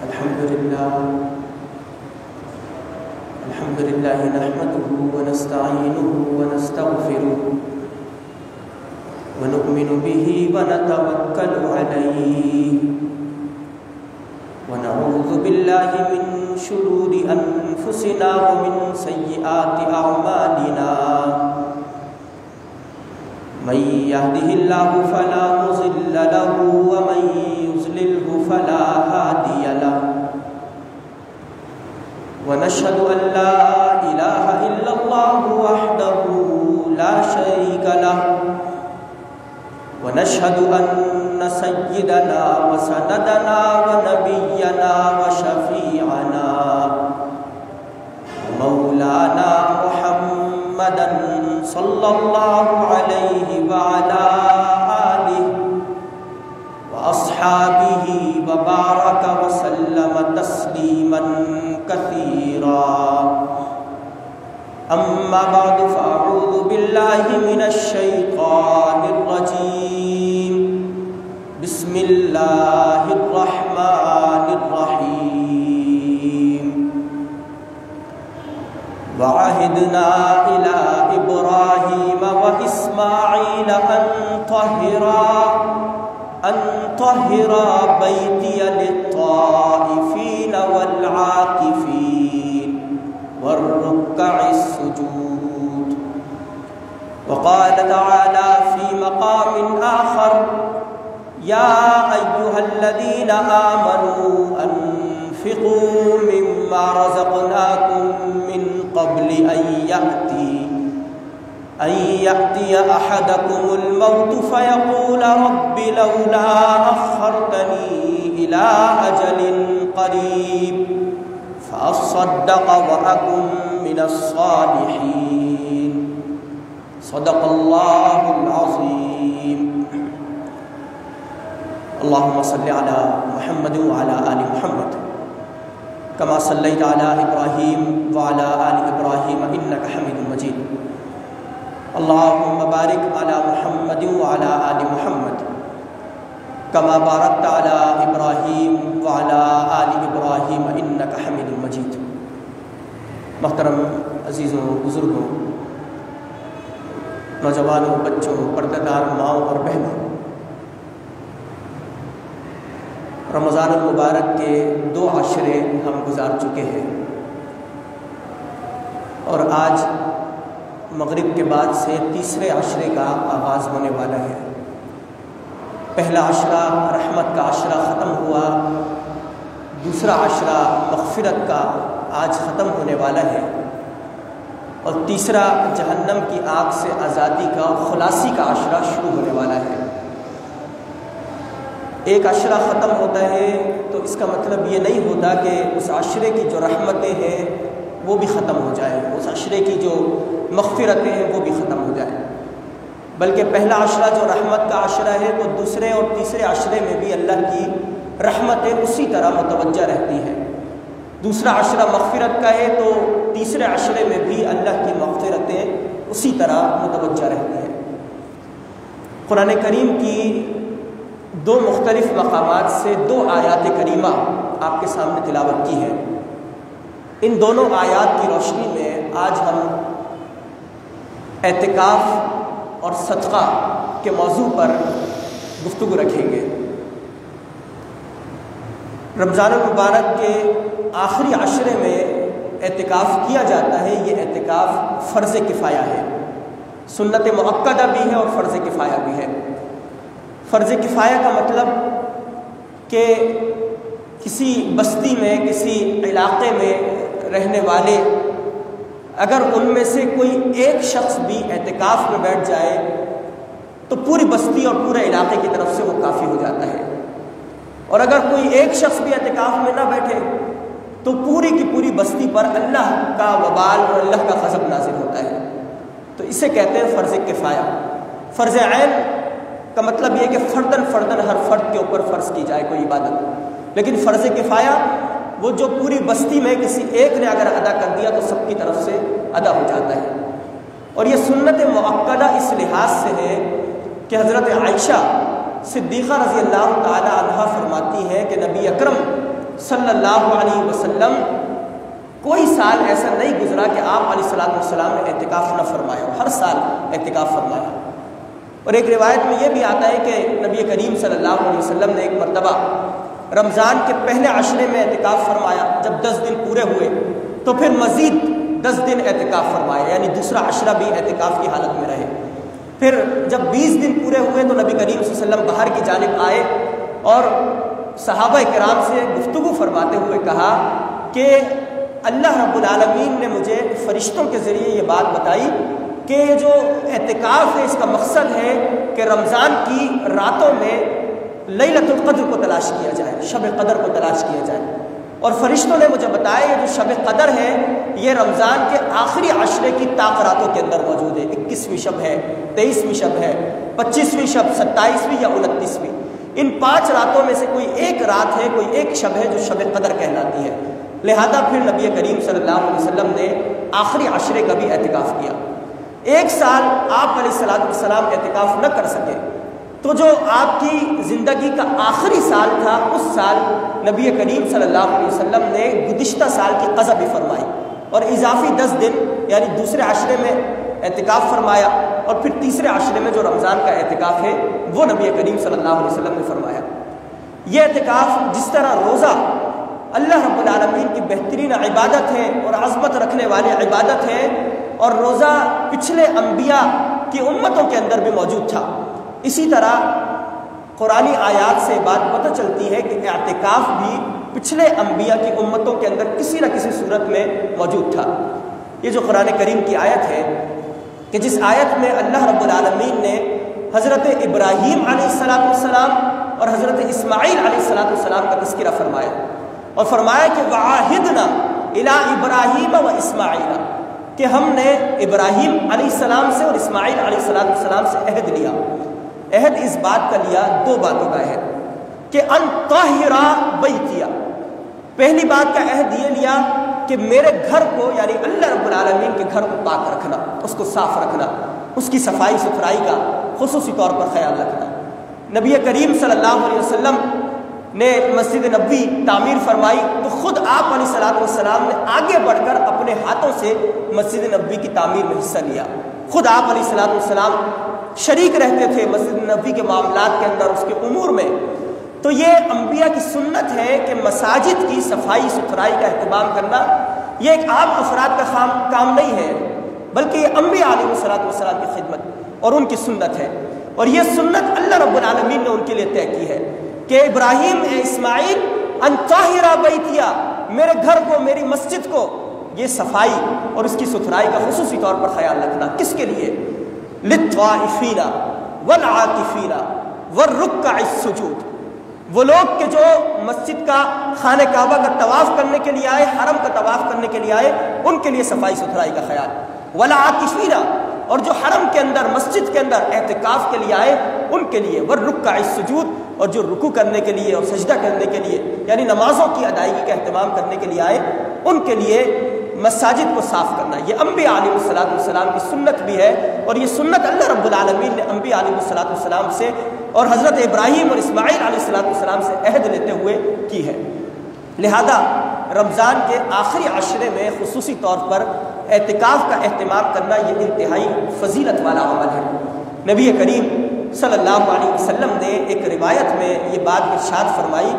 الحمد لله نحمده ونستعينه ونستغفره ونؤمن به ونتوكل عليه ونعوذ بالله من شرور أنفسنا ومن سيئات أعمالنا من يهده الله فلا مضل له ومن يضلله فلا هادي له ونشهد أن لا إله إلا الله وحده لا شريك له ونشهد أن سيدنا وسندنا ونبينا وشفيعنا ومولانا محمدا صلى الله عليه وعلى آله وأصحابه وبارك وسلم تسليما كثيرا أما بعد فأعوذ بالله من الشيطان الرجيم بسم الله الرحمن الرحيم وعهدنا إلى إبراهيم وإسماعيل أن طهرا بيتي للطائفين والعاكفين والركع السجود. وقال تعالى في مقام آخر يا أيها الذين آمنوا أنفقوا مما رزقناكم من قبل أن يأتي أحدكم الموت فيقول رب لولا أخرتني إلى أجل قريب فأصدق وأكن من الصالحين. صدق الله العظيم. اللهم صل على محمد وعلى آل محمد كما صليت على إبراهيم وعلى آل إبراهيم إنك حميد مجيد. اللهم بارك على محمد وعلى آل محمد كما باركت على إبراهيم وعلى آل إبراهيم إنك حميد مجيد. محترم عزیزوں، بزرگوں، نوجوانوں، بچوں، پردہ دار ماؤں اور بہنوں، رمضان المبارک کے 2 عشرے ہم گزار چکے ہیں اور آج مغرب کے بعد سے 3رے عشرے کا آغاز ہونے والا ہے۔ پہلا عشرہ رحمت کا عشرہ ختم ہوا، دوسرا عشرہ مغفرت کا آج ختم ہونے والا ہے، اور تیسرا جہنم کی آگ سے آزادی کا خلاصی کا عشرہ شروع ہونے والا ہے۔ ایک عشرہ ختم ہوتا ہے تو اس کا مطلب یہ نہیں ہوتا کہ اس عشرے کی جو رحمتیں ہیں وہ بھی ختم ہو جائیں، اس عشرے کی جو مغفرتیں ہیں وہ بھی ختم ہو جائیں، بلکہ پہلا عشرہ جو رحمت کا عشرہ ہے تو دوسرے اور تیسرے عشرے میں بھی اللہ کی رحمتیں اسی طرح متوجہ رہتی ہیں۔ دوسرا عشرہ مغفرت کا ہے تو تیسرے عشرے میں بھی اللہ کی مغفرتیں اسی طرح متوجہ رہتی ہیں۔ قرآن کریم کی 2 مختلف مقامات سے 2 آیات کریمہ آپ کے سامنے تلاوت کی ہے۔ ان دونوں آیات کی روشنی میں آج ہم اعتکاف اور صدقہ کے موضوع پر گفتگو رکھیں گے۔ رمضان المبارک کے آخری عشرے میں اعتکاف کیا جاتا ہے۔ یہ اعتکاف فرض کفایہ ہے، سنت مؤکدہ بھی ہے اور فرض کفایہ بھی ہے۔ فرض کفایہ کا مطلب کہ کسی بستی میں، کسی علاقے میں رہنے والے اگر ان میں سے کوئی ایک شخص بھی اعتکاف میں بیٹھ جائے تو پوری بستی اور پورے علاقے کی طرف سے وہ کافی ہو جاتا ہے، اور اگر کوئی ایک شخص بھی اعتکاف میں نہ بیٹھے تو پوری کی پوری بستی پر اللہ کا وبال اور اللہ کا غضب نازل ہوتا ہے۔ تو اسے کہتے ہیں فرض کفایہ۔ فرض عین کا مطلب یہ کہ فردن ہر فرد کے اوپر فرض کی جائے کوئی عبادت، لیکن فرض کفایہ وہ جو پوری بستی میں کسی ایک نے اگر ادا کر دیا تو سب کی طرف سے ادا ہو جاتا ہے۔ اور یہ سنت مؤکدہ اس لحاظ سے ہے کہ حضرت عائشہ صدیقہ رضی اللہ تعالی عنہا فرماتی ہیں کہ نبی اکرم صلی اللہ علیہ وسلم کوئی سال ایسا نہیں گزرا کہ آپ علیہ الصلوۃ والسلام نے اعتکاف نہ فرمایا، ہر سال اعتکاف فرمایا۔ اور ایک روایت میں یہ بھی آتا ہے کہ نبی کریم صلی اللہ علیہ وسلم نے ایک مرتبہ رمضان کے پہلے عشرے میں اعتکاف فرمایا، جب 10 دن پورے ہوئے تو پھر مزید 10 دن اعتکاف فرمایا، یعنی دوسرا عشرہ بھی اعتکاف کی حالت میں رہے۔ پھر جب 20 دن پورے ہوئے تو نبی کریم صلی اللہ علیہ وسلم باہر کی جانب آئے اور صحابہ کرام سے گفتگو فرماتے ہوئے کہا کہ اللہ رب العالمین نے مجھے فرشتوں کے ذریعے یہ بات بتائی کہ یہ جو اعتکاف ہے اس کا مقصد ہے کہ رمضان کی راتوں میں لیلۃ القدر کو تلاش کیا جائے، شب قدر کو تلاش کیا جائے۔ اور فرشتوں نے مجھے بتایا یہ جو شب قدر ہے یہ رمضان کے آخری عشرے کی طاق راتوں کے اندر موجود ہے، 21ویں شب ہے، 23ویں شب ہے، 25ویں شب، 27ویں یا 29ویں، ان 5 راتوں میں سے کوئی ایک رات ہے، کوئی ایک شب ہے جو شب قدر کہلاتی ہے۔ لہذا پھر نبی کریم صلی اللہ علیہ وسلم نے آخری عشرے کا بھی اعتکاف کیا۔ ایک سال آپ علیہ الصلوۃ والسلام اعتکاف نہ کر سکے تو جو آپ کی زندگی کا آخری سال تھا اس سال نبی کریم صلی اللہ علیہ وسلم نے گزشتہ سال کی قضا بھی فرمائی اور اضافی 10 دن یعنی دوسرے عشرے میں اعتکاف فرمایا، اور پھر تیسرے عشرے میں جو رمضان کا اعتکاف ہے وہ نبی کریم صلی اللہ علیہ وسلم نے فرمایا۔ یہ اعتکاف جس طرح روزہ اللہ رب العالمین کی بہترین عبادت ہے اور عظمت رکھنے والی عبادت ہے، اور روزہ پچھلے انبیاء کی امتوں کے اندر بھی موجود تھا، اسی طرح قرآنی آیات سے بات پتہ چلتی ہے کہ اعتکاف بھی پچھلے انبیاء کی امتوں کے اندر کسی نہ کسی صورت میں موجود تھا۔ یہ جو قرآن کریم کی آیت ہے کہ جس آیت میں اللہ رب العالمین نے حضرت ابراہیم علیہ السلام اور حضرت اسماعیل علیہ السلام کا تذکرہ فرمایا اور فرمایا کہ وَعَاهِدْنَا إِلَىٰ إِبْرَاهِيمَ وَإِسْمَاعِيلَ، کہ ہم نے ابراہیم علیہ السلام سے اور اسماعیل علیہ السلام سے عہد لیا۔ عہد اس بات کا لیا، 2 باتوں کا عہد کہ ان طاہرا بیتیا، پہلی بات کا عہد یہ لیا کہ میرے گھر کو یعنی اللہ رب العالمین کے گھر کو پاک رکھنا، اس کو صاف رکھنا، اس کی صفائی ستھرائی کا خصوصی طور پر خیال رکھنا۔ نبی کریم صلی اللہ علیہ وسلم نے مسجد نبوی تعمیر فرمائی تو خود آپ علیہ الصلوۃ والسلام نے آگے بڑھ کر اپنے ہاتھوں سے مسجد نبوی کی تعمیر میں حصہ لیا۔ خود آپ علیہ الصلوۃ والسلام شریک رہتے تھے مسجد نبوی کے معاملات کے اندر، اس کے امور میں۔ تو یہ انبیاء کی سنت ہے کہ مساجد کی صفائی ستھرائی کا اہتمام کرنا یہ ایک عام افراد کا کام نہیں ہے، بلکہ یہ انبیاء علیہ الصلوۃ والسلام کی خدمت اور ان کی سنت ہے، اور یہ سنت اللہ رب العالمین نے ان کے لیے طے کی ہے کہ ابراہیم اے اسماعیل ان طاہرا بیتیا، میرے گھر کو، میری مسجد کو یہ صفائی اور اس کی ستھرائی کا خصوصی طور پر خیال رکھنا۔ کس کے لیے؟ للطوافین والعاکفین والرکع السجود، وہ لوگ کہ جو مسجد کا، خانہ کعبہ کا طواف کرنے کے لیے آئے، حرم کا طواف کرنے کے لیے آئے، ان کے لیے صفائی ستھرائی کا خیال، والعاکفین، اور جو حرم کے اندر، مسجد کے اندر اعتکاف کے لیے آئے ان کے لیے، والرکع السجود، اور جو رکوع کرنے کے لیے اور سجدہ کرنے کے لیے یعنی نمازوں کی ادائیگی کا اہتمام کرنے کے لیے آئے ان کے لیے مساجد کو صاف کرنا۔ یہ انبیاء علیہ السلام کی سنت بھی ہے، اور یہ سنت اللہ رب العالمین نے انبیاء علیہ السلام سے اور حضرت ابراہیم اور اسماعیل علیہ السلام سے عہد لیتے ہوئے کی ہے۔ لہذا رمضان کے آخری عشرے میں خصوصی طور پر اعتکاف کا اہتمام کرنا یہ انتہائی فضیلت والا عمل ہے۔ نبی کریم صلی اللہ علیہ وسلم نے ایک روایت میں یہ بات ارشاد فرمائی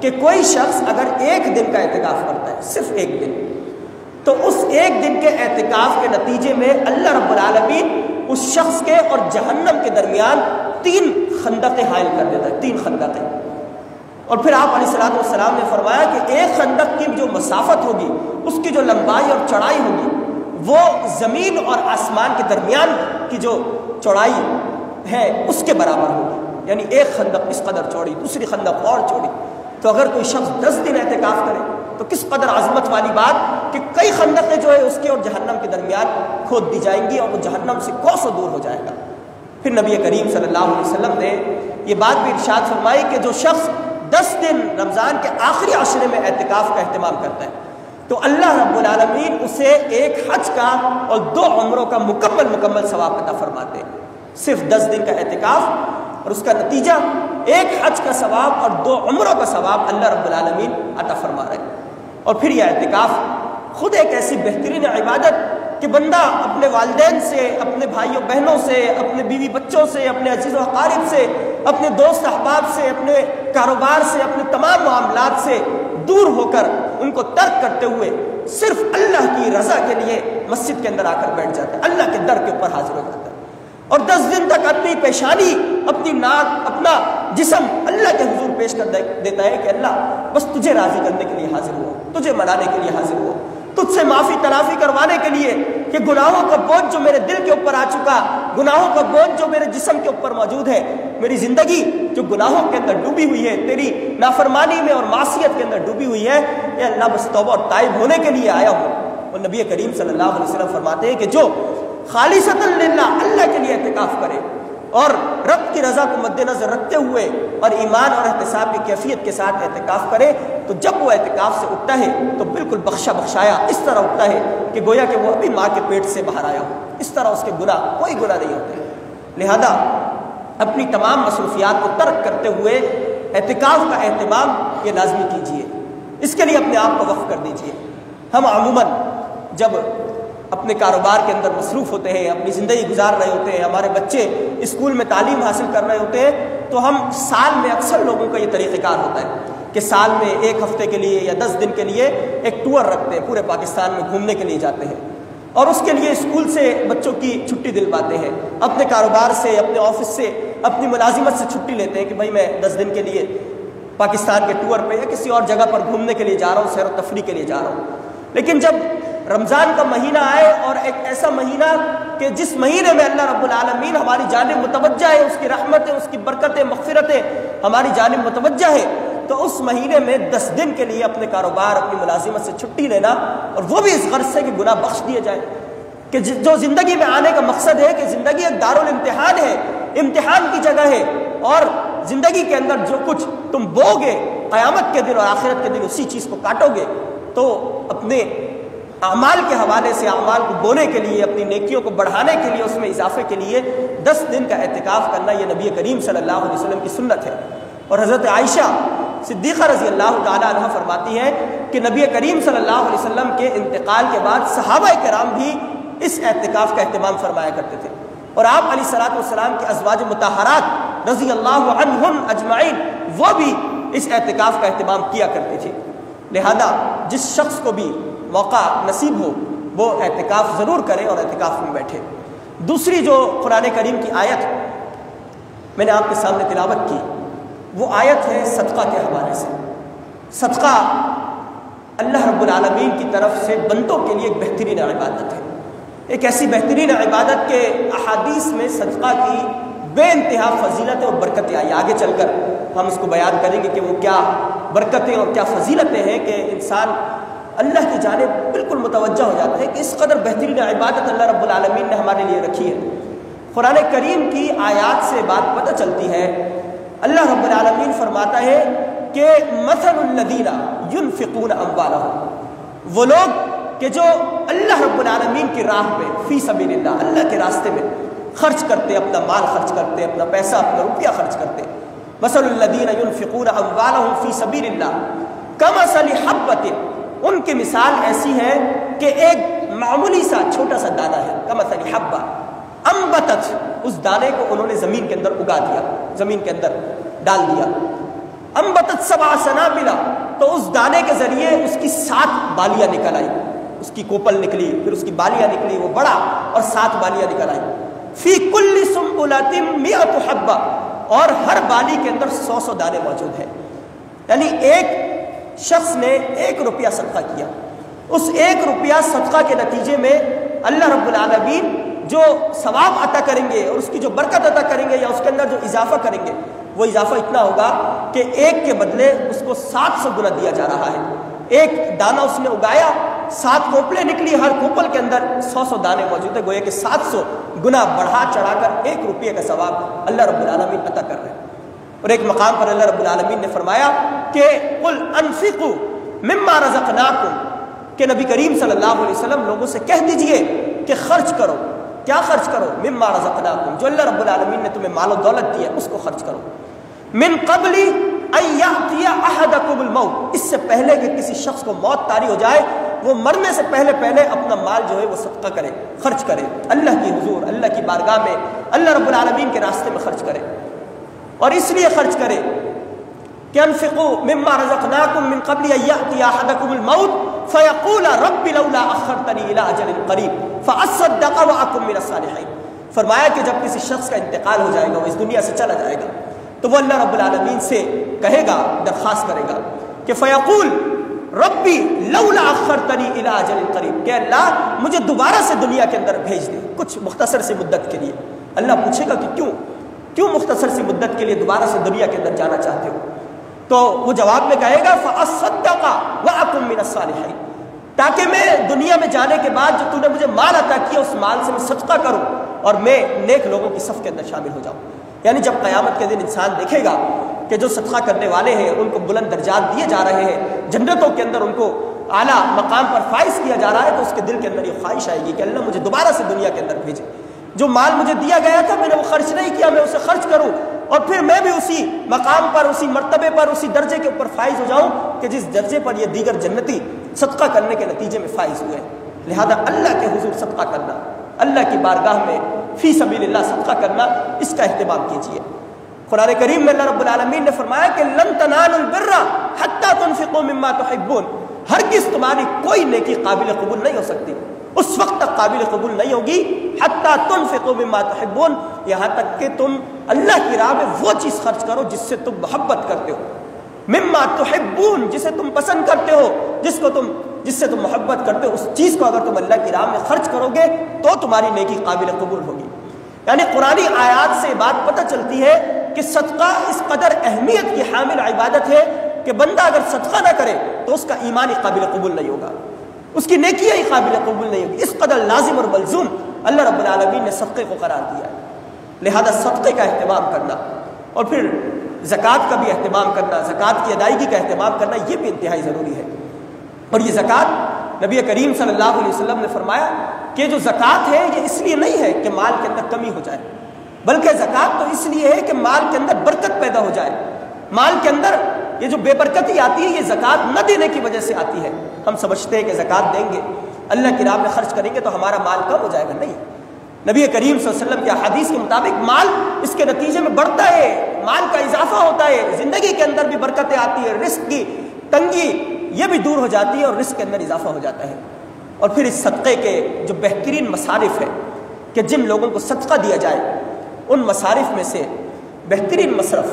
کہ کوئی شخص اگر 1 دن کا اعتکاف کرتا ہے، صرف 1 دن، تو اس 1 دن کے اعتکاف کے نتیجے میں اللہ رب العالمین اس شخص کے اور جہنم کے درمیان 3 خندقیں حائل کر دیتا ہے، 3 خندقیں۔ اور پھر آپ علیہ السلام نے فرمایا کہ 1 خندق کی جو مسافت ہوگی، اس کی جو لمبائی اور چوڑائی ہوگی، وہ زمین اور آسمان کے درمیان کی جو چوڑائی ہے اس کے برابر ہوگی، یعنی 1 خندق اس قدر چوڑی، دوسری خندق اور چوڑی۔ تو اگر کوئی شخص 10 دن اعتکاف کرے تو کس قدر عظمت والی بات کہ کئی خندقیں جو ہے اس کے اور جہنم کے درمیان کھود دی جائیں گی، اور وہ جہنم سے کوسوں دور ہو جائے گا۔ پھر نبی کریم صلی اللہ علیہ وسلم نے یہ بات بھی ارشاد فرمائی کہ جو شخص 10 دن رمضان کے آخری عشرے میں اعتکاف کا اہتمام کرتا ہے تو اللہ رب العالمین اسے 1 حج کا اور 2 عمروں کا مکمل ثواب عطا فرماتے ہیں۔ صرف 10 دن کا اعتکاف اور اس کا نتیجہ ایک حج کا ثواب اور 2 عمروں کا ثواب اللہ رب العالمین عطا فرما رہے ہیں۔ اور پھر یہ اعتکاف خود ایک ایسی بہترین عبادت کہ بندہ اپنے والدین سے، اپنے بھائیوں بہنوں سے، اپنے بیوی بچوں سے، اپنے عزیز و اقارب سے، اپنے دوست احباب سے، اپنے کاروبار سے، اپنے تمام معاملات سے دور ہو کر ان کو ترک کرتے ہوئے صرف اللہ کی رضا کے لیے مسجد کے اندر آ کر بیٹھ جاتا ہے، اللہ کے در کے اوپر حاضر ہو جاتا ہے، اور 10 دن تک اپنی پیشانی، اپنی ناک، اپنا جسم اللہ کے حضور پیش کر دیتا ہے کہ اللہ بس تجھے راضی کرنے کے لیے حاضر ہو، تجھے منانے کے لیے حاضر ہو، تجھ سے معافی تلافی کروانے کے لیے کہ گناہوں کا بوجھ جو میرے دل کے اوپر آ چکا، گناہوں کا بوجھ جو میرے جسم کے اوپر موجود ہے، میری زندگی جو گناہوں کے اندر ڈوبی ہوئی ہے، تیری نافرمانی میں اور معصیت کے اندر ڈوبی ہوئی ہے، اے اللہ بس توبہ اور تائب ہونے کے لیے آیا ہوں۔ اور نبی کریم صلی اللہ علیہ وسلم فرماتے ہیں کہ جو خالصۃ للہ اللہ کے لیے اعتکاف کرے اور رب کی رضا کو مد نظر رکھتے ہوئے اور ایمان اور احتساب کی کیفیت کے ساتھ اعتکاف کرے، تو جب وہ اعتکاف سے اٹھتا ہے تو بالکل بخشا بخشایا اس طرح اٹھتا ہے کہ گویا کہ وہ ابھی ماں کے پیٹ سے باہر آیا ہو، اس طرح اس کے گناہ کوئی گناہ نہیں ہوتے۔ لہذا اپنی تمام مصروفیات کو ترک کرتے ہوئے اعتکاف کا اہتمام یہ لازمی کیجیے، اس کے لیے اپنے آپ کو وقف کر دیجیے۔ ہم عموماً جب اپنے کاروبار کے اندر مصروف ہوتے ہیں، اپنی زندگی گزار رہے ہوتے ہیں، ہمارے بچے اسکول میں تعلیم حاصل کر رہے ہوتے ہیں، تو ہم سال میں اکثر لوگوں کا یہ طریقہ کار ہوتا ہے کہ سال میں 1 ہفتے کے لیے یا 10 دن کے لیے ایک ٹور رکھتے ہیں، پورے پاکستان میں گھومنے کے لیے جاتے ہیں، اور اس کے لیے اسکول سے بچوں کی چھٹی دلواتے ہیں، اپنے کاروبار سے، اپنے آفس سے، اپنی ملازمت سے چھٹی لیتے ہیں کہ بھائی میں 10 دن کے لیے پاکستان کے ٹور پہ یا کسی اور جگہ پر گھومنے کے لیے جا رہا ہوں، سیر و تفریح کے لیے جا رہا ہوں۔ لیکن جب رمضان کا مہینہ آئے اور ایک ایسا مہینہ کہ جس مہینے میں اللہ رب العالمین ہماری جانب متوجہ ہے، اس کی رحمتیں، اس کی برکتیں، مغفرتیں ہماری جانب متوجہ ہے، تو اس مہینے میں 10 دن کے لیے اپنے کاروبار، اپنی ملازمت سے چھٹی لینا، اور وہ بھی اس غرض سے کہ گناہ بخش دیے جائیں، کہ جو زندگی میں آنے کا مقصد ہے کہ زندگی ایک دارالامتحان ہے، امتحان کی جگہ ہے، اور زندگی کے اندر جو کچھ تم بوگے قیامت کے دن اور آخرت کے دن اسی چیز کو کاٹو گے، تو اپنے اعمال کے حوالے سے اعمال کو بونے کے لیے، اپنی نیکیوں کو بڑھانے کے لیے، اس میں اضافے کے لیے 10 دن کا اعتکاف کرنا یہ نبی کریم صلی اللہ علیہ وسلم کی سنت ہے۔ اور حضرت عائشہ صدیقہ رضی اللہ تعالی عنہ فرماتی ہے کہ نبی کریم صلی اللہ علیہ وسلم کے انتقال کے بعد صحابہ کرام بھی اس اعتکاف کا اہتمام فرمایا کرتے تھے، اور آپ علیہ الصلوۃ والسلام کے ازواج مطہرات رضی اللہ عنہن اجمعین وہ بھی اس اعتکاف کا اہتمام کیا کرتے تھے۔ لہذا جس شخص کو بھی موقع نصیب ہو وہ اعتکاف ضرور کرے اور اعتکاف میں بیٹھے۔ دوسری جو قرآن کریم کی آیت میں نے آپ کے سامنے تلاوت کی، وہ آیت ہے صدقہ کے حوالے سے۔ صدقہ اللہ رب العالمین کی طرف سے بندوں کے لیے ایک بہترین عبادت ہے، ایک ایسی بہترین عبادت کے احادیث میں صدقہ کی بے انتہا فضیلتیں اور برکتیں آئی۔ آگے چل کر ہم اس کو بیان کریں گے کہ وہ کیا برکتیں اور کیا فضیلتیں ہیں کہ انسان اللہ کی جانب بالکل متوجہ ہو جاتا ہے کہ اس قدر بہترین عبادت اللہ رب العالمین نے ہمارے لیے رکھی ہے۔ قرآن کریم کی آیات سے بات پتہ چلتی ہے، اللہ رب العالمین فرماتا ہے کہ مثل الذین ينفقون اموالهم، وہ لوگ کہ جو اللہ رب العالمین کی راہ پہ فی سبیل اللہ، اللہ کے راستے میں خرچ کرتے، اپنا مال خرچ کرتے، اپنا پیسہ، اپنا روپیہ خرچ کرتے۔ مثل الذین ينفقون اموالهم فی سبیل اللہ کمثل حبۃ، ان کی مثال ایسی ہے کہ ایک معمولی سا چھوٹا سا دانہ ہے، کمثل حبہ انبتت، اس دانے کو انہوں نے زمین کے اندر اگا دیا، زمین کے اندر ڈال دیا۔ انبتت 7 سنابل، تو اس دانے کے ذریعے اس کی 7 بالیاں نکل آئی، اس کی کوپل نکلی، پھر اس کی بالیاں نکلی، وہ بڑا اور 7 بالیاں نکل آئی۔ فی کل سنبلۃ 100 حبہ، اور ہر بالی کے اندر 100 دانے موجود ہیں، یعنی ایک شخص نے 1 روپیہ صدقہ کیا، اس 1 روپیہ صدقہ کے نتیجے میں اللہ رب العالمین جو ثواب عطا کریں گے اور اس کی جو برکت عطا کریں گے یا اس کے اندر جو اضافہ کریں گے، وہ اضافہ اتنا ہوگا کہ 1 کے بدلے اس کو 700 گنا دیا جا رہا ہے۔ ایک دانہ اس نے اگایا، 7 کوپلیں نکلی، ہر کوپل کے اندر 100 دانے موجود ہیں، گویا کہ 700 گنا بڑھا چڑھا کر 1 روپیے کا ثواب اللہ رب العالمین عطا کر رہے ہیں۔ اور ایک مقام پر اللہ رب العالمین نے فرمایا کہ قل انفقوا مما رزقناکم، کہ نبی کریم صلی اللہ علیہ وسلم لوگوں سے کہہ دیجئے کہ خرچ کرو۔ کیا خرچ کرو؟ مما رزقناکم، جو اللہ رب العالمین نے تمہیں مال و دولت دی ہے اس کو خرچ کرو۔ من قبل ان یأتی احدکم الموت، اس سے پہلے کہ کسی شخص کو موت طاری ہو جائے وہ مرنے سے پہلے اپنا مال جو ہے وہ صدقہ کرے، خرچ کرے، اللہ کی حضور، اللہ کی بارگاہ میں، اللہ رب العالمین کے راستے میں خرچ کرے۔ اور اس لیے خرچ کرے کہ انفقوا مما رزقناکم من قبل ان یأتی احدکم الموت فیقول رب لولا اخرتنی الی اجل قریب فاصدق واکن من الصالحین۔ فرمایا کہ جب کسی شخص کا انتقال ہو جائے گا، وہ اس دنیا سے چلا جائے گا، تو وہ اللہ رب العالمین سے کہے گا، درخواست کرے گا کہ فیقول ربی لولا اخرتنی الی اجل قریب، کہ اللہ مجھے دوبارہ سے دنیا کے اندر بھیج دے کچھ مختصر سی مدت کے لیے۔ اللہ پوچھے گا کہ کیوں مختصر سی مدت کے لیے دوبارہ سے دنیا کے اندر جانا چاہتے ہو؟ تو وہ جواب میں کہے گا فاصدق واکن من الصالحین، تاکہ میں دنیا میں جانے کے بعد جو تو نے مجھے مال عطا کیا اس مال سے میں صدقہ کروں اور میں نیک لوگوں کی صف کے اندر شامل ہو جاؤں۔ یعنی جب قیامت کے دن انسان دیکھے گا کہ جو صدقہ کرنے والے ہیں ان کو بلند درجات دیے جا رہے ہیں، جنتوں کے اندر ان کو اعلیٰ مقام پر فائز کیا جا رہا ہے، تو اس کے دل کے اندر یہ خواہش آئے گی کہ اللہ مجھے دوبارہ سے دنیا کے اندر بھیجے، جو مال مجھے دیا گیا تھا میں نے وہ خرچ نہیں کیا، میں اسے خرچ کروں اور پھر میں بھی اسی مقام پر، اسی مرتبے پر، اسی درجے کے اوپر فائز ہو جاؤں کہ جس درجے پر یہ دیگر جنتی صدقہ کرنے کے نتیجے میں فائز ہوئے۔ لہذا اللہ کے حضور صدقہ کرنا، اللہ کی بارگاہ میں فی سبیل اللہ صدقہ کرنا، اس کا اہتمام کیجیے۔ قرآن کریم میں اللہ رب العالمین نے فرمایا کہ لن تنالوا البر حتی تنفقوا مما تحبون، ہرگز تمہاری کوئی نیکی قابل قبول نہیں ہو سکتی، اس وقت تک قابل قبول نہیں ہوگی حتی تنفقوا مما تحبون، یہاں تک کہ تم اللہ کی راہ میں وہ چیز خرچ کرو جس سے تم محبت کرتے ہو، مما تحبون، جسے تم پسند کرتے ہو، جس سے تم محبت کرتے ہو، اس چیز کو اگر تم اللہ کی راہ میں خرچ کرو گے تو تمہاری نیکی قابل قبول ہوگی۔ یعنی قرآنی آیات سے بات پتہ چلتی ہے کہ صدقہ اس قدر اہمیت کی حامل عبادت ہے کہ بندہ اگر صدقہ نہ کرے تو اس کا ایمان ہی قابل قبول نہیں ہوگا، اس کی نیکیاں ہی قابل قبول نہیں ہوگی۔ اس قدر لازم اور ملزوم اللہ رب العالمین نے صدقے کو قرار دیا ہے۔ لہذا صدقے کا اہتمام کرنا اور پھر زکوٰۃ کا بھی اہتمام کرنا، زکوٰۃ کی ادائیگی کا اہتمام کرنا، یہ بھی انتہائی ضروری ہے۔ اور یہ زکوٰۃ نبی کریم صلی اللہ علیہ وسلم نے فرمایا کہ جو زکوٰۃ ہے یہ اس لیے نہیں ہے کہ مال کے اندر کمی ہو جائے، بلکہ زکوٰۃ تو اس لیے ہے کہ مال کے اندر برکت پیدا ہو جائے۔ مال کے اندر یہ جو بے برکتی آتی ہے یہ زکوٰۃ نہ دینے کی وجہ سے آتی ہے۔ ہم سمجھتے ہیں کہ زکوٰۃ دیں گے، اللہ کی راہ میں خرچ کریں گے تو ہمارا مال کم ہو جائے گا، نہیں۔ نبی کریم صلی اللہ علیہ وسلم کی حدیث کے مطابق مال اس کے نتیجے میں بڑھتا ہے، مال کا اضافہ ہوتا ہے، زندگی کے اندر بھی برکتیں آتی ہے، رزق کی تنگی یہ بھی دور ہو جاتی ہے اور رزق کے اندر اضافہ ہو جاتا ہے۔ اور پھر اس صدقے کے جو بہترین مصارف ہے کہ جن لوگوں کو صدقہ دیا جائے، ان مصارف میں سے بہترین مصرف،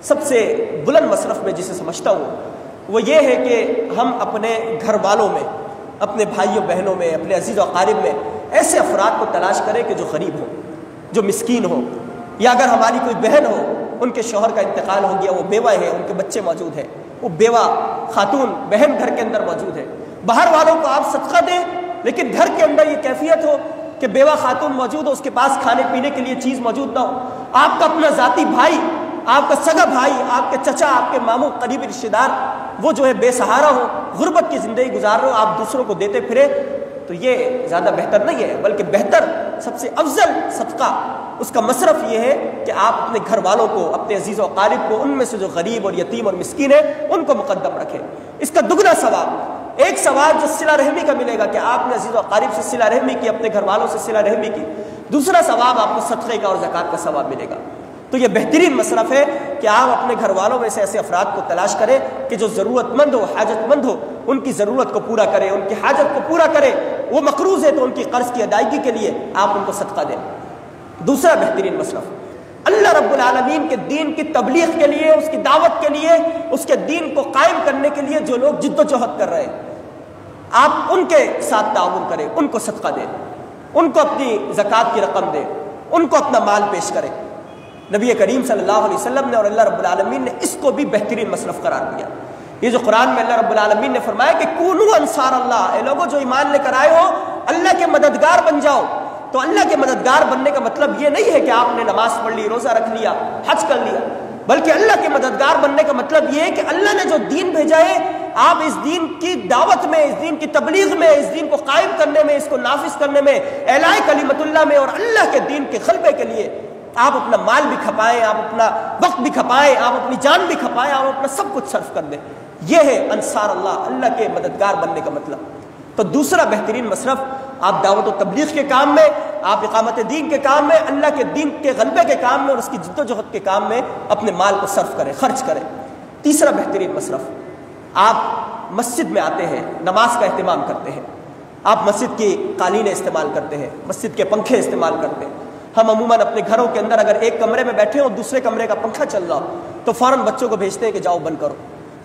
سب سے بلند مصرف میں جسے سمجھتا ہوں وہ یہ ہے کہ ہم اپنے گھر والوں میں، اپنے بھائیوں بہنوں میں، اپنے عزیز و اقارب میں ایسے افراد کو تلاش کریں کہ جو غریب ہوں، جو مسکین ہوں، یا اگر ہماری کوئی بہن ہو ان کے شوہر کا انتقال ہو گیا، وہ بیوہ ہے، ان کے بچے موجود ہیں، وہ بیوہ خاتون بہن گھر کے اندر موجود ہے، باہر والوں کو آپ صدقہ دیں لیکن گھر کے اندر یہ کیفیت ہو کہ بیوہ خاتون موجود ہو، اس کے پاس کھانے پینے کے لیے چیز موجود نہ ہو، آپ کا اپنا ذاتی بھائی، آپ کا سگا بھائی، آپ کے چچا، آپ کے ماموں، قریبی رشتہ دار وہ جو ہے بے سہارا ہو، غربت کی زندگی گزار رہے ہو، آپ دوسروں کو دیتے پھرے، تو یہ زیادہ بہتر نہیں ہے، بلکہ بہتر، سب سے افضل صدقہ اس کا مصرف یہ ہے کہ آپ اپنے گھر والوں کو، اپنے عزیز و اقارب کو، ان میں سے جو غریب اور یتیم اور مسکین ہے ان کو مقدم رکھیں۔ اس کا دگنا ثواب، ایک ثواب جو صلہ رحمی کا ملے گا کہ آپ نے عزیز و اقارب سے صلہ رحمی کی، اپنے گھر والوں سے صلہ رحمی کی، دوسرا ثواب آپ کو صدقے کا اور زکوٰۃ کا ثواب ملے گا۔ تو یہ بہترین مصرف ہے کہ آپ اپنے گھر والوں میں سے ایسے افراد کو تلاش کریں کہ جو ضرورت مند ہو، حاجت مند ہو، ان کی ضرورت کو پورا کرے، ان کی حاجت کو پورا کرے، وہ مقروض ہے تو ان کی قرض کی ادائیگی کے لیے آپ ان کو صدقہ دیں۔ دوسرا بہترین مصرف، اللہ رب العالمین کے دین کی تبلیغ کے لیے، اس کی دعوت کے لیے، اس کے دین کو قائم کرنے کے لیے جو لوگ جد و جہد کر رہے ہیں، آپ ان کے ساتھ تعاون کریں، ان کو صدقہ دیں، ان کو اپنی زکوٰۃ کی رقم دیں، ان کو اپنا مال پیش کریں۔ نبی کریم صلی اللہ علیہ وسلم نے اور اللہ رب العالمین نے اس کو بھی بہترین مصرف قرار دیا۔ یہ جو قرآن میں اللہ رب العالمین نے فرمایا کہ کونوا انصار اللہ، اے لوگوں جو ایمان لے کر آئے ہو اللہ کے مددگار بن جاؤ۔ تو اللہ کے مددگار بننے کا مطلب یہ نہیں ہے کہ آپ نے نماز پڑھ لی، روزہ رکھ لیا، حج کر لیا، بلکہ اللہ کے مددگار بننے کا مطلب یہ ہے کہ اللہ نے جو دین بھیجا ہے آپ اس دین کی دعوت میں، اس دین کی تبلیغ میں، اس دین کو قائم کرنے میں، اس کو نافذ کرنے میں، اعلاء کلمت اللہ میں اور اللہ کے دین کے غلبے کے لیے آپ اپنا مال بھی کھپائیں، آپ اپنا وقت بھی کھپائیں، آپ اپنی جان بھی کھپائیں، آپ اپنا سب کچھ صرف کر دیں. یہ ہے انصار اللہ، اللہ کے مددگار بننے کا مطلب. تو دوسرا بہترین مصرف، آپ دعوت و تبلیغ کے کام میں، آپ اقامت دین کے کام میں، اللہ کے دین کے غلبے کے کام میں اور اس کی جد و جہد کے کام میں اپنے مال کو صرف کریں، خرچ کریں. تیسرا بہترین مصرف، آپ مسجد میں آتے ہیں، نماز کا اہتمام کرتے ہیں، آپ مسجد کی قالینیں استعمال کرتے ہیں، مسجد کے پنکھے استعمال کرتے ہیں. ہم عموماً اپنے گھروں کے اندر اگر ایک کمرے میں بیٹھے ہوں اور دوسرے کمرے کا پنکھا چل رہا ہو تو فوراً بچوں کو بھیجتے ہیں کہ جاؤ بند کرو.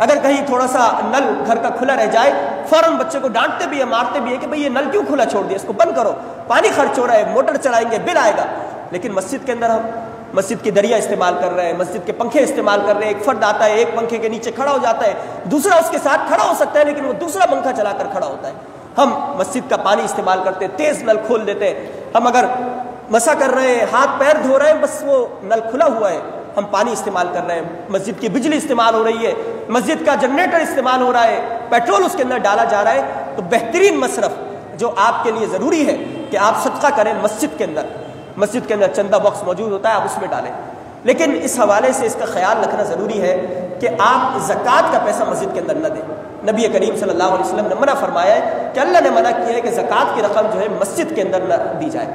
اگر کہیں تھوڑا سا نل گھر کا کھلا رہ جائے فوراً بچے کو ڈانٹتے بھی ہیں، مارتے بھی ہیں کہ بھئی یہ نل کیوں کھلا چھوڑ دیا، اس کو بند کرو، پانی خرچ ہو رہا ہے، موٹر چلائیں گے بل آئے گا. لیکن مسجد کے اندر ہم مسجد کی دریا استعمال کر رہے ہیں، مسجد کے پنکھے استعمال کر رہے ہیں. ایک فرد آتا ہے، ایک پنکھے کے نیچے کھڑا ہو جاتا ہے، دوسرا اس کے ساتھ کھڑا ہو سکتا ہے لیکن وہ دوسرا پنکھا چلا کر کھڑا ہوتا ہے. ہم مسجد کا پانی استعمال کرتے ہیں، تیز نل کھول دیتے ہیں. ہم اگر مسا کر رہے ہیں، ہاتھ پیر دھو رہے ہیں، بس وہ نل کھلا ہوا ہے، ہم پانی استعمال کر رہے ہیں. مسجد کی بجلی استعمال ہو رہی ہے، مسجد کا جنریٹر استعمال ہو رہا ہے، پیٹرول اس کے اندر ڈالا جا رہا ہے. تو بہترین مصرف جو آپ کے لیے ضروری ہے کہ آپ صدقہ کریں مسجد کے اندر. مسجد کے اندر چندہ باکس موجود ہوتا ہے، آپ اس میں ڈالیں. لیکن اس حوالے سے اس کا خیال رکھنا ضروری ہے کہ آپ زکوٰۃ کا پیسہ مسجد کے اندر نہ دیں. نبی کریم صلی اللہ علیہ وسلم نے منع فرمایا ہے کہ اللہ نے منع کیا ہے کہ زکوٰۃ کی رقم جو ہے مسجد کے اندر نہ دی جائے.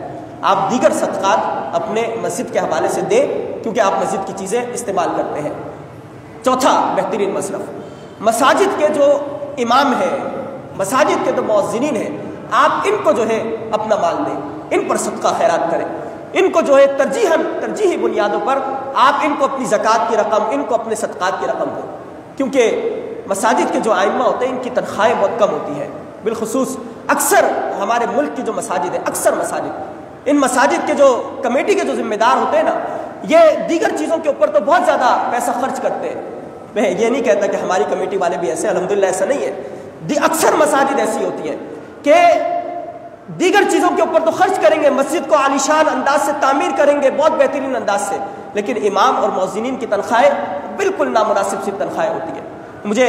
آپ دیگر صدقات اپنے مسجد کے حوالے سے دیں کیونکہ آپ مسجد کی چیزیں استعمال کرتے ہیں. چوتھا بہترین مصرف، مساجد کے جو امام ہیں، مساجد کے جو مؤذنین ہیں، آپ ان کو جو ہے اپنا مال دیں، ان پر صدقہ خیرات کریں. ان کو جو ہے ترجیحی بنیادوں پر آپ ان کو اپنی زکوٰۃ کی رقم، ان کو اپنے صدقات کی رقم دیں. کیونکہ مساجد کے جو ائمہ ہوتے ہیں ان کی تنخواہیں بہت کم ہوتی ہیں. بالخصوص اکثر ہمارے ملک کی جو مساجد ہیں، اکثر مساجد، ان مساجد کے جو کمیٹی کے جو ذمہ دار ہوتے ہیں نا، یہ دیگر چیزوں کے اوپر تو بہت زیادہ پیسہ خرچ کرتے ہیں. میں یہ نہیں کہتا کہ ہماری کمیٹی والے بھی ایسے، الحمدللہ ایسا نہیں ہے. اکثر مساجد ایسی ہوتی ہیں کہ دیگر چیزوں کے اوپر تو خرچ کریں گے، مسجد کو عالیشان انداز سے تعمیر کریں گے، بہت بہترین انداز سے، لیکن امام اور مؤذنین کی تنخواہیں بالکل نامناسب سی تنخواہیں ہوتی ہیں. مجھے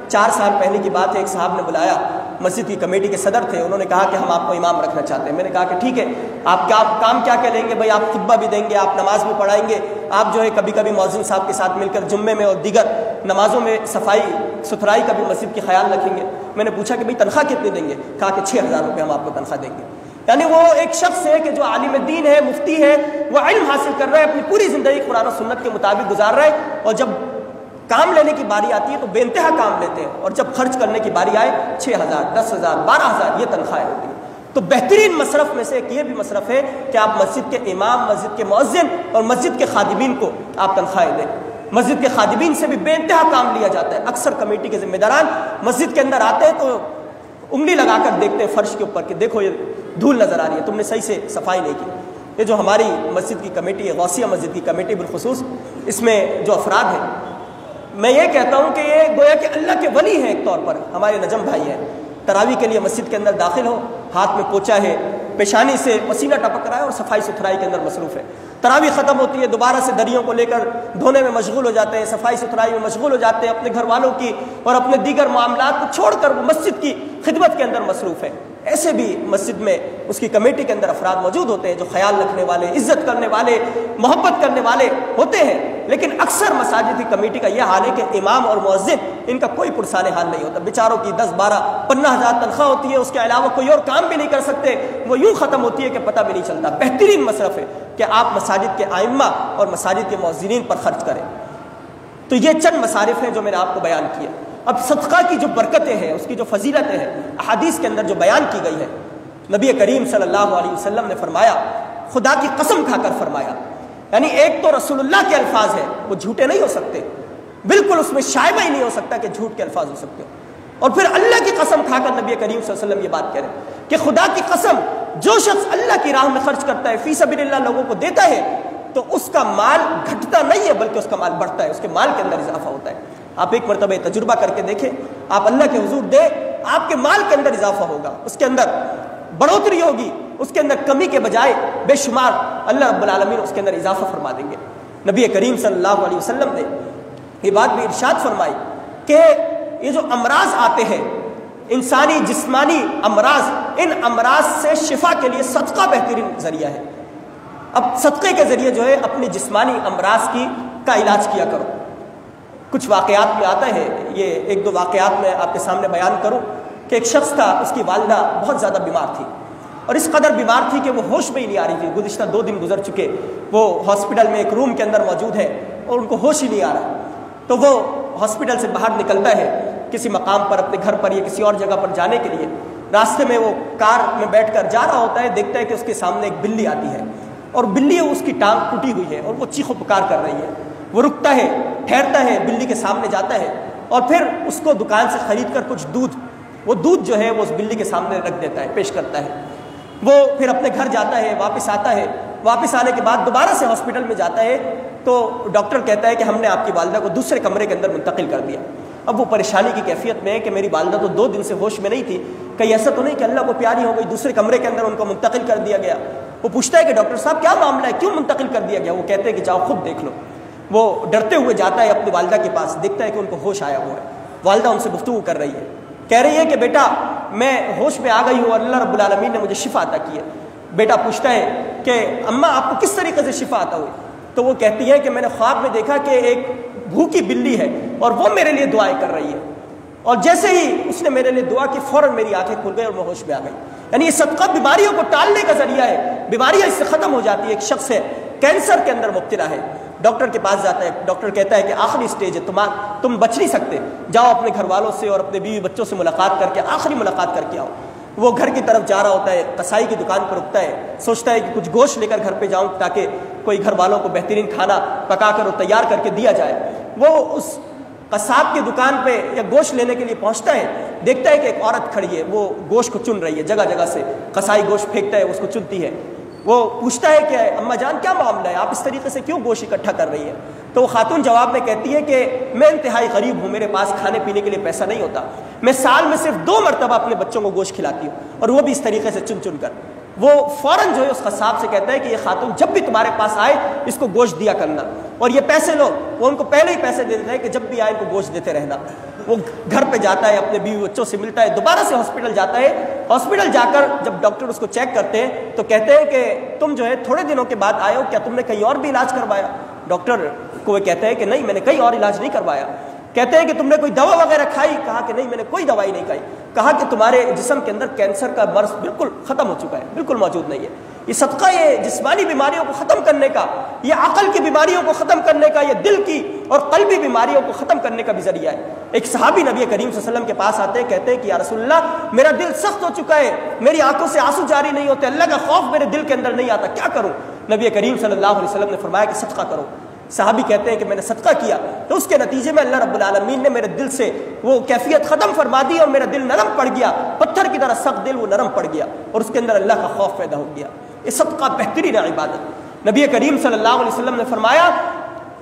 4 سال پہلے کی بات ہے، ایک صاحب نے بلایا، مسجد کی کمیٹی کے صدر تھے، انہوں نے کہا کہ ہم آپ کو امام رکھنا چاہتے ہیں. میں نے کہا کہ ٹھیک ہے، آپ کیا کام کیا کیا لیں گے؟ بھائی آپ خطبہ بھی دیں گے، آپ نماز بھی پڑھائیں گے، آپ جو ہے کبھی کبھی مؤذن صاحب کے ساتھ مل کر جمعے میں اور دیگر نمازوں میں صفائی ستھرائی کا بھی مسجد کی خیال رکھیں گے. میں نے پوچھا کہ بھائی تنخواہ کتنی دیں گے؟ کہا کہ 6000 روپے ہم آپ کو تنخواہ دیں گے. یعنی وہ ایک شخص ہے کہ جو عالم دین ہے، مفتی ہے، وہ علم حاصل کر رہا ہے، اپنی پوری زندگی قرآن و سنت کے مطابق گزار رہا ہے، اور جب کام لینے کی باری آتی ہے تو بے انتہا کام لیتے ہیں، اور جب خرچ کرنے کی باری آئے 6000 10000 12000 یہ تنخواہیں ہوتی ہیں. تو بہترین مصرف میں سے ایک یہ بھی مصرف ہے کہ آپ مسجد کے امام، مسجد کے مؤذن اور مسجد کے خادمین کو آپ تنخواہیں دیں. مسجد کے خادمین سے بھی بے انتہا کام لیا جاتا ہے. اکثر کمیٹی کے ذمہ داران مسجد کے اندر آتے ہیں تو انگلی لگا کر دیکھتے ہیں فرش کے اوپر کہ دیکھو یہ دھول نظر آ رہی ہے، تم نے صحیح سے صفائی نہیں کی. یہ جو ہماری مسجد کی کمیٹی ہے، غوثیہ مسجد کی کمیٹی بالخصوص، اس میں جو افراد ہیں، میں یہ کہتا ہوں کہ یہ گویا کہ اللہ کے ولی ہیں. ایک طور پر ہمارے نجم بھائی ہیں، تراویح کے لیے مسجد کے اندر داخل ہو، ہاتھ میں پوچا ہے، پیشانی سے پسینہ ٹپک رہا ہے اور صفائی ستھرائی کے اندر مصروف ہے. تراویح ختم ہوتی ہے، دوبارہ سے دریوں کو لے کر دھونے میں مشغول ہو جاتے ہیں، صفائی ستھرائی میں مشغول ہو جاتے ہیں، اپنے گھر والوں کی اور اپنے دیگر معاملات کو چھوڑ کر وہ مسجد کی خدمت کے اندر مصروف ہے. ایسے بھی مسجد میں اس کی کمیٹی کے اندر افراد موجود ہوتے ہیں جو خیال رکھنے والے، عزت کرنے والے، محبت کرنے والے ہوتے ہیں. لیکن اکثر مساجد کی کمیٹی کا یہ حال ہے کہ امام اور مؤذن ان کا کوئی پرسان حال نہیں ہوتا. بیچاروں کی 10 12 15 ہزار تنخواہ ہوتی ہے، اس کے علاوہ کوئی اور کام بھی نہیں کر سکتے، وہ یوں ختم ہوتی ہے کہ پتہ بھی نہیں چلتا. بہترین مصرف ہے کہ آپ مساجد کے ائمہ اور مساجد کے مؤذنین پر خرچ کریں. تو یہ چند مصارف ہیں جو میں نے آپ کو بیان کیا. اب صدقہ کی جو برکتیں ہیں، اس کی جو فضیلتیں ہیں، احادیث کے اندر جو بیان کی گئی ہے، نبی کریم صلی اللہ علیہ وسلم نے فرمایا، خدا کی قسم کھا کر فرمایا، یعنی ایک تو رسول اللہ کے الفاظ ہیں، وہ جھوٹے نہیں ہو سکتے، بالکل اس میں شائبہ ہی نہیں ہو سکتا کہ جھوٹ کے الفاظ ہو سکتے. اور پھر اللہ کی قسم کھا کر نبی کریم صلی اللہ علیہ وسلم یہ بات کہہ رہے ہیں کہ خدا کی قسم، جو شخص اللہ کی راہ میں خرچ کرتا ہے، فی سبیل اللہ لوگوں کو دیتا ہے، تو اس کا مال گھٹتا نہیں ہے بلکہ اس کا مال بڑھتا ہے، اس کے مال کے اندر اضافہ ہوتا ہے. آپ ایک مرتبہ تجربہ کر کے دیکھیں، آپ اللہ کے حضور دیں، آپ کے مال کے اندر اضافہ ہوگا، اس کے اندر بڑھوتری ہوگی، اس کے اندر کمی کے بجائے بے شمار اللہ رب العالمین اس کے اندر اضافہ فرما دیں گے. نبی کریم صلی اللہ علیہ وسلم نے یہ بات بھی ارشاد فرمائی کہ یہ جو امراض آتے ہیں، انسانی جسمانی امراض، ان امراض سے شفا کے لیے صدقہ بہترین ذریعہ ہے. اب صدقے کے ذریعے جو ہے اپنی جسمانی امراض کا علاج کیا کرو۔ کچھ واقعات میں آتا ہے، یہ ایک دو واقعات میں آپ کے سامنے بیان کروں کہ ایک شخص تھا، اس کی والدہ بہت زیادہ بیمار تھی اور اس قدر بیمار تھی کہ وہ ہوش میں ہی نہیں آ رہی تھی۔ گزشتہ 2 دن گزر چکے، وہ ہاسپٹل میں ایک روم کے اندر موجود ہے اور ان کو ہوش ہی نہیں آ رہا۔ تو وہ ہاسپٹل سے باہر نکلتا ہے کسی مقام پر، اپنے گھر پر یا کسی اور جگہ پر جانے کے لیے۔ راستے میں وہ کار میں بیٹھ کر جا رہا ہوتا ہے، دیکھتا ہے کہ اس کے سامنے ایک بلی آتی ہے اور بلی اس کی ٹانگ ٹوٹی ہوئی ہے اور وہ چیخ و پکار کر رہی ہے۔ وہ رکتا ہے، ٹھہرتا ہے، بلی کے سامنے جاتا ہے اور پھر اس کو دکان سے خرید کر کچھ دودھ جو ہے وہ اس بلی کے سامنے رکھ دیتا ہے، پیش کرتا ہے۔ وہ پھر اپنے گھر جاتا ہے، واپس آتا ہے۔ واپس آنے کے بعد دوبارہ سے ہاسپٹل میں جاتا ہے تو ڈاکٹر کہتا ہے کہ ہم نے آپ کی والدہ کو دوسرے کمرے کے اندر منتقل کر دیا۔ اب وہ پریشانی کی کیفیت میں ہے کہ میری والدہ تو 2 دن سے ہوش میں نہیں تھی، کہیں ایسا تو نہیں کہ اللہ کو پیاری ہو گئی، دوسرے کمرے کے اندر ان کو منتقل کر دیا گیا۔ وہ پوچھتا ہے کہ ڈاکٹر صاحب کیا معاملہ ہے، کیوں منتقل کر دیا گیا؟ وہ کہتے ہیں کہ جاؤ خود دیکھ لو۔ وہ ڈرتے ہوئے جاتا ہے اپنی والدہ کے پاس، دیکھتا ہے کہ ان کو ہوش آیا ہوا ہے۔ والدہ ان سے گفتگو کر رہی ہے، کہہ رہی ہے کہ بیٹا میں ہوش میں آ گئی ہوں اور اللہ رب العالمین نے مجھے شفا عطا کی ہے۔ بیٹا پوچھتا ہے کہ اماں آپ کو کس طریقے سے شفا عطا ہوئی؟ تو وہ کہتی ہے کہ میں نے خواب میں دیکھا کہ ایک بھوکی بلی ہے اور وہ میرے لیے دعائیں کر رہی ہے، اور جیسے ہی اس نے میرے لیے دعا کی فوراً میری آنکھیں کھل گئی اور میں ہوش میں آ گئی۔ یعنی یہ صدقہ بیماریوں کو ٹالنے کا ذریعہ ہے، بیماریاں اس سے ختم ہو جاتی ہے۔ ایک شخص ہے کینسر کے اندر مبتلا ہے، ڈاکٹر کے پاس جاتا ہے، ڈاکٹر کہتا ہے کہ آخری سٹیج ہے، تم بچ نہیں سکتے، جاؤ اپنے گھر والوں سے اور اپنے بیوی بچوں سے ملاقات کر کے آخری ملاقات کر کے آؤ۔ وہ گھر کی طرف جا رہا ہوتا ہے، قصائی کی دکان پر رکتا ہے، سوچتا ہے کہ کچھ گوشت لے کر گھر پہ جاؤں تاکہ کوئی گھر والوں کو بہترین کھانا پکا کر اور تیار کر کے دیا جائے۔ وہ اس قصاب کی دکان پہ یا گوشت لینے کے لیے پہنچتا ہے، دیکھتا ہے کہ ایک عورت کھڑی ہے، وہ گوشت کو چن رہی ہے، جگہ جگہ سے قصائی گوشت پھینکتا ہے، اس کو چنتی ہے۔ وہ پوچھتا ہے کہ اماں جان کیا معاملہ ہے، آپ اس طریقے سے کیوں گوشت اکٹھا کر رہی ہے؟ تو وہ خاتون جواب میں کہتی ہے کہ میں انتہائی غریب ہوں، میرے پاس کھانے پینے کے لیے پیسہ نہیں ہوتا، میں سال میں صرف 2 مرتبہ اپنے بچوں کو گوشت کھلاتی ہوں اور وہ بھی اس طریقے سے چن چن کر۔ وہ فوراً جو ہے اس قصاب سے کہتا ہے کہ یہ خاتون جب بھی تمہارے پاس آئے اس کو گوشت دیا کرنا، اور یہ پیسے لو۔ وہ ان کو پہلے ہی پیسے دے دیتا ہے کہ جب بھی آئے ان کو گوشت دیتے رہنا۔ وہ گھر پہ جاتا ہے، اپنے بیوی بچوں سے ملتا ہے، دوبارہ سے ہاسپٹل جاتا ہے۔ ہاسپٹل جا کر جب ڈاکٹر اس کو چیک کرتے ہیں تو کہتے ہیں کہ تم جو ہے تھوڑے دنوں کے بعد آئے ہو، کیا تم نے کہیں اور بھی علاج کروایا؟ ڈاکٹر کو وہ کہتا ہے کہ نہیں، میں نے کہیں اور علاج نہیں کروایا۔ کہتے ہیں کہ تم نے کوئی دوا وغیرہ کھائی؟ کہا کہ نہیں، میں نے کوئی دوائی نہیں کھائی۔ کہا کہ تمہارے جسم کے اندر کینسر کا مرض بالکل ختم ہو چکا ہے، بالکل موجود نہیں ہے۔ یہ صدقہ یہ جسمانی بیماریوں کو ختم کرنے کا، یہ عقل کی بیماریوں کو ختم کرنے کا، یہ دل کی اور قلبی بیماریوں کو ختم کرنے کا بھی ذریعہ ہے۔ ایک صحابی نبی کریم صلی اللہ علیہ وسلم کے پاس آتے ہیں، کہتے ہیں کہ یا رسول اللہ میرا دل سخت ہو چکا ہے، میری آنکھوں سے آنسو جاری نہیں ہوتے، اللہ کا خوف میرے دل کے اندر نہیں آتا، کیا کروں؟ نبی کریم صلی اللہ علیہ وسلم نے فرمایا کہ صدقہ کرو۔ صحابی کہتے ہیں کہ میں نے صدقہ کیا تو اس کے نتیجے میں اللہ رب العالمین نے میرے دل سے وہ کیفیت ختم فرما دی اور میرا دل نرم پڑ گیا، پتھر کی طرح سخت دل وہ نرم پڑ گیا اور اس کے اندر اللہ کا خوف پیدا ہو گیا۔ یہ صدقہ بہترین عبادت۔ نبی کریم صلی اللہ علیہ وسلم نے فرمایا،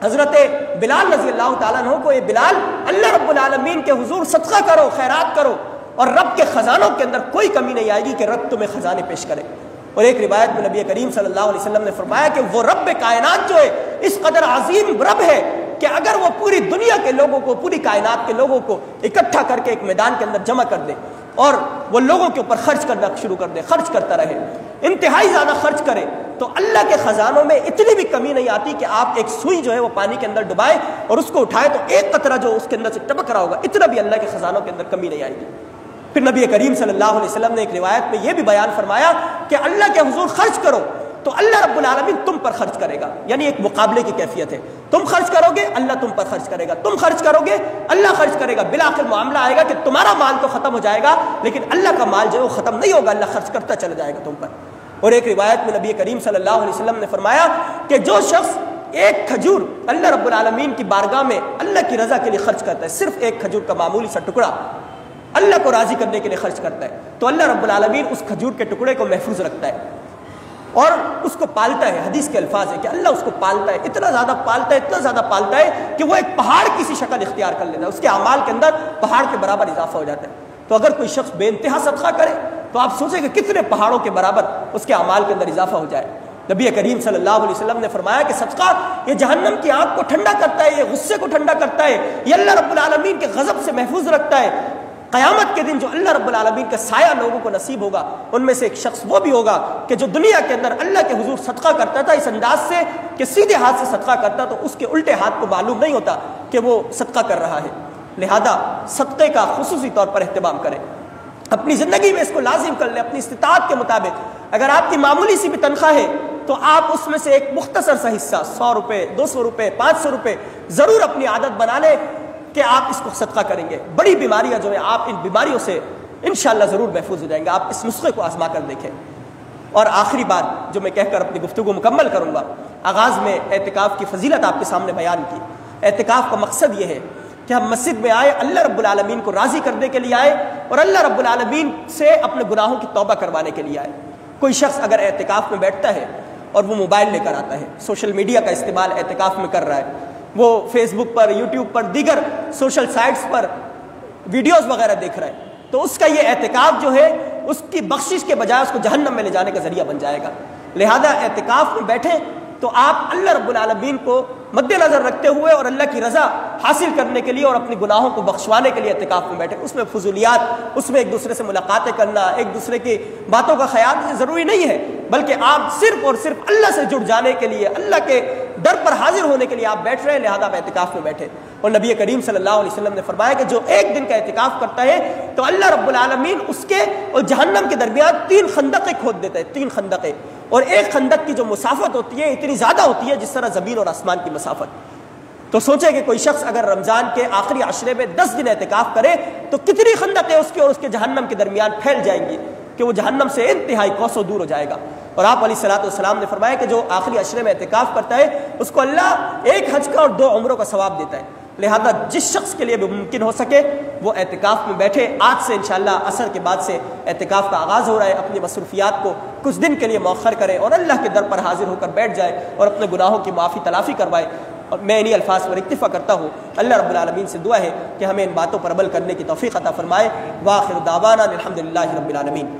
حضرت بلال رضی اللہ تعالیٰ عنہ کو، یہ بلال اللہ رب العالمین کے حضور صدقہ کرو، خیرات کرو، اور رب کے خزانوں کے اندر کوئی کمی نہیں آئے گی کہ رب تمہیں خزانے پیش کرے۔ اور ایک روایت میں نبی کریم صلی اللہ علیہ وسلم نے فرمایا کہ وہ رب کائنات جو ہے اس قدر عظیم رب ہے کہ اگر وہ پوری دنیا کے لوگوں کو، پوری کائنات کے لوگوں کو اکٹھا کر کے ایک میدان کے اندر جمع کر دے اور وہ لوگوں کے اوپر خرچ کرنا شروع کر دے، خرچ کرتا رہے، انتہائی زیادہ خرچ کرے، تو اللہ کے خزانوں میں اتنی بھی کمی نہیں آتی کہ آپ ایک سوئی جو ہے وہ پانی کے اندر ڈبائے اور اس کو اٹھائے تو ایک قطرہ جو اس کے اندر سے ٹپک رہا ہوگا، اتنا بھی اللہ کے خزانوں کے اندر کمی نہیں آئے گی۔ پھر نبی کریم صلی اللہ علیہ وسلم نے ایک روایت میں یہ بھی بیان فرمایا کہ اللہ کے حضور خرچ کرو تو اللہ رب العالمین تم پر خرچ کرے گا، یعنی ایک مقابلے کی کیفیت ہے، تم خرچ کرو گے اللہ تم پر خرچ کرے گا، تم خرچ کرو گے اللہ خرچ کرے گا، بالآخر معاملہ آئے گا کہ تمہارا مال تو ختم ہو جائے گا لیکن اللہ کا مال جو ہے وہ ختم نہیں ہوگا، اللہ خرچ کرتا چلا جائے گا تم پر۔ اور ایک روایت میں نبی کریم صلی اللہ علیہ وسلم نے فرمایا کہ جو شخص ایک کھجور اللہ رب العالمین کی بارگاہ میں اللہ کی رضا کے لیے خرچ کرتا ہے، صرف ایک کھجور کا معمولی سا ٹکڑا اللہ کو راضی کرنے کے لیے خرچ کرتا ہے، تو اللہ رب العالمین اس کھجور کے ٹکڑے کو محفوظ رکھتا ہے اور اس کو پالتا ہے۔ حدیث کے الفاظ ہے کہ اللہ اس کو پالتا ہے، اتنا زیادہ پالتا ہے، اتنا زیادہ پالتا ہے کہ وہ ایک پہاڑ کی سی شکل اختیار کر لیتا ہے، اس کے اعمال کے اندر پہاڑ کے برابر اضافہ ہو جاتا ہے۔ تو اگر کوئی شخص بے انتہا صدقہ کرے تو آپ سوچیں کہ کتنے پہاڑوں کے برابر اس کے اعمال کے اندر اضافہ ہو جائے۔ نبی کریم صلی اللہ علیہ وسلم نے فرمایا کہ صدقہ یہ جہنم کی آگ کو ٹھنڈا کرتا ہے، یہ غصے کو ٹھنڈا کرتا ہے، یہ اللہ رب العالمین کے غضب سے محفوظ رکھتا ہے، قیامت کے دن جو اللہ رب العالمین کا سایہ لوگوں کو نصیب ہوگا ان میں سے ایک شخص وہ بھی ہوگا کہ جو دنیا کے اندر اللہ کے حضور صدقہ کرتا تھا اس انداز سے کہ سیدھے ہاتھ سے صدقہ کرتا تو اس کے الٹے ہاتھ کو معلوم نہیں ہوتا کہ وہ صدقہ کر رہا ہے۔ لہذا صدقے کا خصوصی طور پر اہتمام کریں، اپنی زندگی میں اس کو لازم کر لیں اپنی استطاعت کے مطابق۔ اگر آپ کی معمولی سی بھی تنخواہ ہے تو آپ اس میں سے ایک مختصر سا حصہ 100 روپے 200 روپے 500 روپے ضرور اپنی عادت بنا لیں کہ آپ اس کو صدقہ کریں گے۔ بڑی بیماریاں جو ہیں آپ ان بیماریوں سے انشاءاللہ ضرور محفوظ ہو جائیں گے۔ آپ اس نسخے کو آزما کر دیکھیں۔ اور آخری بات جو میں کہہ کر اپنی گفتگو مکمل کروں گا، آغاز میں اعتکاف کی فضیلت آپ کے سامنے بیان کی۔ اعتکاف کا مقصد یہ ہے کہ ہم مسجد میں آئے، اللہ رب العالمین کو راضی کرنے کے لیے آئے اور اللہ رب العالمین سے اپنے گناہوں کی توبہ کروانے کے لیے آئے۔ کوئی شخص اگر اعتکاف میں بیٹھتا ہے اور وہ موبائل لے کر آتا ہے، سوشل میڈیا کا استعمال اعتکاف میں کر رہا ہے، وہ فیس بک پر، یوٹیوب پر، دیگر سوشل سائٹس پر ویڈیوز وغیرہ دیکھ رہا ہے، تو اس کا یہ اعتکاف جو ہے اس کی بخشش کے بجائے اس کو جہنم میں لے جانے کا ذریعہ بن جائے گا۔ لہذا اعتکاف میں بیٹھیں تو آپ اللہ رب العالمین کو مد نظر رکھتے ہوئے اور اللہ کی رضا حاصل کرنے کے لیے اور اپنے گناہوں کو بخشوانے کے لیے اعتکاف میں بیٹھیں۔ اس میں فضولیات، اس میں ایک دوسرے سے ملاقاتیں کرنا، ایک دوسرے کی باتوں کا خیال ضروری نہیں ہے، بلکہ آپ صرف اور صرف اللہ سے جڑ جانے کے لیے، اللہ کے در پر حاضر ہونے کے لیے آپ بیٹھ رہے ہیں، لہذا آپ اعتکاف میں بیٹھے۔ اور نبی کریم صلی اللہ علیہ وسلم نے فرمایا کہ جو ایک دن کا اعتکاف کرتا ہے تو اللہ رب العالمین اس کے اور جہنم کے درمیان 3 خندقیں کھود دیتا ہے، 3 خندقیں، اور ایک خندق کی جو مسافت ہوتی ہے اتنی زیادہ ہوتی ہے جس طرح زمین اور آسمان کی مسافت۔ تو سوچیں کہ کوئی شخص اگر رمضان کے آخری عشرے میں 10 دن اعتکاف کرے تو کتنی خندقیں اس کے اور اس کے جہنم کے درمیان پھیل جائیں گی کہ وہ جہنم سے انتہائی کوسوں دور ہو جائے گا۔ اور آپ علیہ الصلوۃ والسلام نے فرمایا کہ جو آخری عشرے میں اعتکاف کرتا ہے اس کو اللہ 1 حج کا اور 2 عمروں کا ثواب دیتا ہے۔ لہذا جس شخص کے لیے بھی ممکن ہو سکے وہ اعتکاف میں بیٹھے۔ آج سے انشاءاللہ عصر کے بعد سے اعتکاف کا آغاز ہو رہا ہے، اپنی مصروفیات کو کچھ دن کے لیے مؤخر کرے اور اللہ کے در پر حاضر ہو کر بیٹھ جائے اور اپنے گناہوں کی معافی تلافی کروائے۔ اور میں انہی الفاظ پر اکتفا کرتا ہوں۔ اللہ رب العالمین سے دعا ہے کہ ہمیں ان باتوں پر عمل کرنے کی توفیق عطا فرمائے۔ وآخر دعوانا الحمدللہ رب العالمین۔